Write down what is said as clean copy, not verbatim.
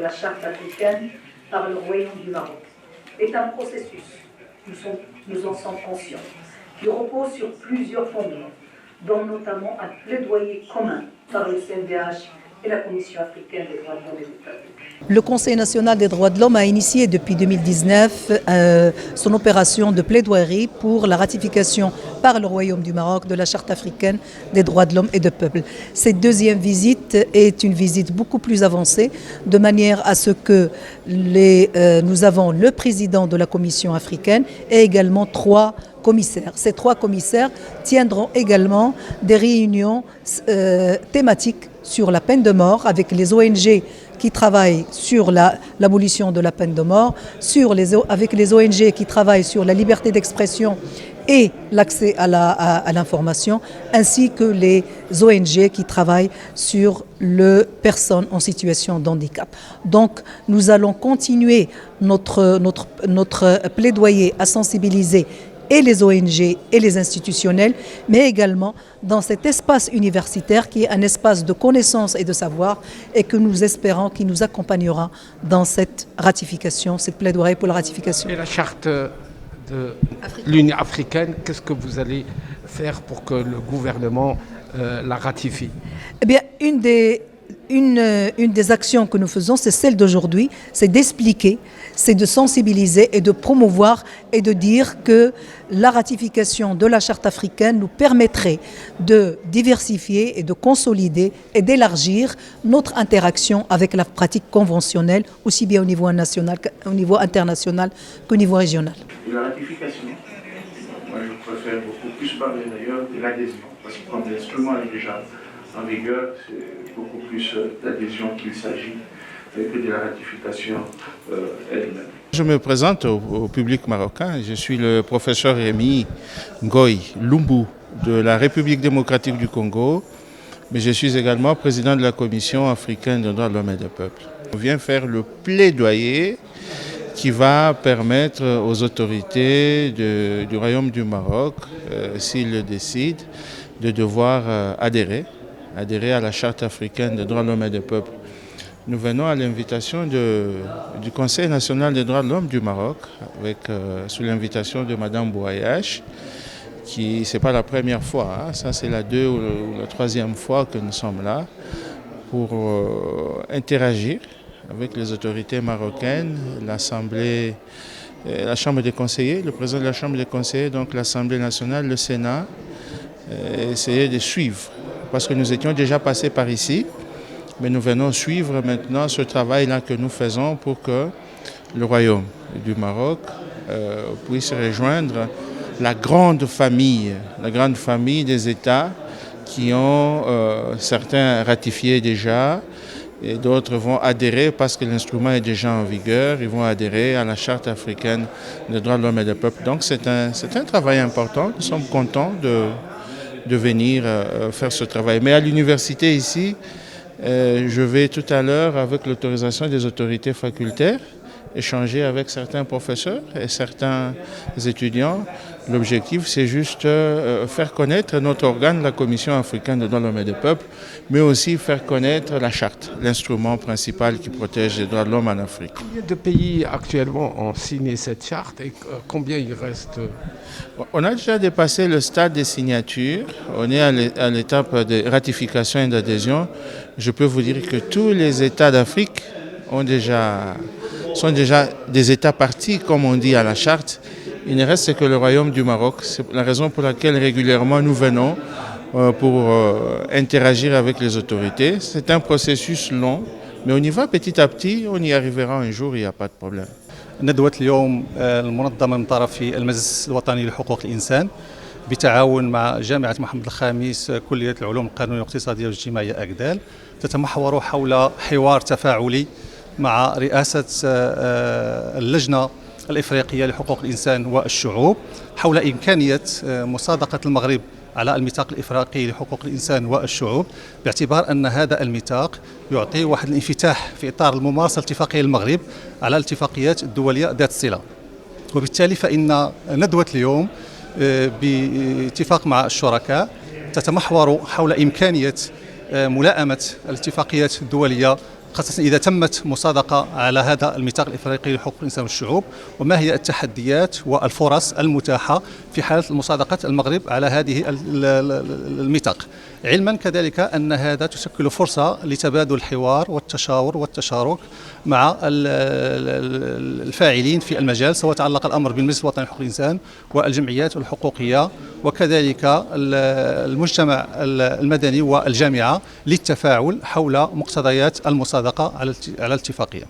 la Charte africaine par le Royaume du Maroc est un processus, nous en sommes conscients, qui repose sur plusieurs fondements, dont notamment un plaidoyer commun par le CNDH et la Commission africaine des droits de l'homme et du peuple. Le Conseil national des droits de l'homme a initié depuis 2019 son opération de plaidoirie pour la ratification par le Royaume du Maroc de la Charte africaine des droits de l'homme et du peuple. Cette deuxième visite est une visite beaucoup plus avancée, de manière à ce que nous avons le président de la Commission africaine et également 3 commissaires. Ces 3 commissaires tiendront également des réunions thématiques sur la peine de mort avec les ONG qui travaillent sur l'abolition de la peine de mort, avec les ONG qui travaillent sur la liberté d'expression et l'accès à l'information, ainsi que les ONG qui travaillent sur les personnes en situation de handicap. Donc nous allons continuer notre plaidoyer à sensibiliser et les ONG et les institutionnels, mais également dans cet espace universitaire qui est un espace de connaissance et de savoir et que nous espérons qu'il nous accompagnera dans cette ratification, cette plaidoirie pour la ratification. Et la charte de l'Union africaine, qu'est-ce que vous allez faire pour que le gouvernement la ratifie? Eh bien, une des actions que nous faisons, c'est celle d'aujourd'hui, c'est d'expliquer, c'est de sensibiliser et de promouvoir et de dire que la ratification de la Charte africaine nous permettrait de diversifier et de consolider et d'élargir notre interaction avec la pratique conventionnelle, aussi bien au niveau national, au niveau international qu'au niveau régional. La ratification, moi je préfère beaucoup plus parler d'ailleurs de l'adhésion, parce que comme l'instrument est déjà en vigueur, c'est beaucoup plus d'adhésion qu'il s'agit que de la ratification elle-même. Je me présente au public marocain. Je suis le professeur Rémi Ngoy Lumbu de la République démocratique du Congo, mais je suis également président de la Commission africaine des droits de l'homme et du peuple. On vient faire le plaidoyer qui va permettre aux autorités du Royaume du Maroc, s'ils le décident, de devoir adhérer à la Charte africaine des droits de l'homme et du peuple. Nous venons à l'invitation du Conseil national des droits de l'homme du Maroc, sous l'invitation de Mme Bouayache, qui, ce n'est pas la première fois, hein, ça c'est la 2e ou la 3e fois que nous sommes là, pour interagir avec les autorités marocaines, l'Assemblée, la Chambre des conseillers, le président de la Chambre des conseillers, donc l'Assemblée nationale, le Sénat, essayer de suivre. Parce que nous étions déjà passés par ici, mais nous venons suivre maintenant ce travail-là que nous faisons pour que le Royaume du Maroc puisse rejoindre la grande famille des États qui ont certains ratifié déjà et d'autres vont adhérer parce que l'instrument est déjà en vigueur, ils vont adhérer à la Charte africaine des droits de l'homme et du peuple. Donc c'est un travail important, nous sommes contents de venir faire ce travail. Mais à l'université ici, je vais tout à l'heure, avec l'autorisation des autorités facultaires, échanger avec certains professeurs et certains étudiants. L'objectif, c'est juste faire connaître notre organe, la Commission africaine des droits de l'homme et du peuple, mais aussi faire connaître la charte, l'instrument principal qui protège les droits de l'homme en Afrique. Combien de pays actuellement ont signé cette charte et combien il reste? On a déjà dépassé le stade des signatures, on est à l'étape de ratification et d'adhésion. Je peux vous dire que tous les États d'Afrique sont déjà des États partis, comme on dit à la charte. Il ne reste que le Royaume du Maroc. C'est la raison pour laquelle régulièrement nous venons pour interagir avec les autorités. C'est un processus long, mais on y va petit à petit, on y arrivera un jour, il n'y a pas de problème. ندوة اليوم المنظمة من طرف المجلس الوطني لحقوق الإنسان بتعاون مع جامعة محمد الخامس كلية العلوم القانونية والاقتصادية والاجتماعية أكدال تتمحور حول حوار تفاعلي مع رئاسة اللجنة الإفريقية لحقوق الإنسان والشعوب حول إمكانية مصادقة المغرب على الميثاق الإفريقي لحقوق الإنسان والشعوب باعتبار أن هذا الميثاق يعطي واحد الانفتاح في إطار الممارسة الاتفاقية المغرب على الاتفاقيات الدولية ذات الصلة. وبالتالي فإن ندوة اليوم باتفاق مع الشركاء تتمحور حول إمكانية ملائمة الاتفاقيات الدولية خاصة إذا تمت مصادقة على هذا الميثاق الإفريقي لحقوق الإنسان والشعوب، وما هي التحديات والفرص المتاحة في حالة مصادقة المغرب على هذه الميثاق، علما كذلك أن هذا تشكل فرصة لتبادل الحوار والتشاور والتشارك مع الفاعلين في المجال، سواء تعلق الأمر بالمجلس الوطني لحقوق الإنسان والجمعيات الحقوقية وكذلك المجتمع المدني والجامعة للتفاعل حول مقتضيات المصادقة على الاتفاقية.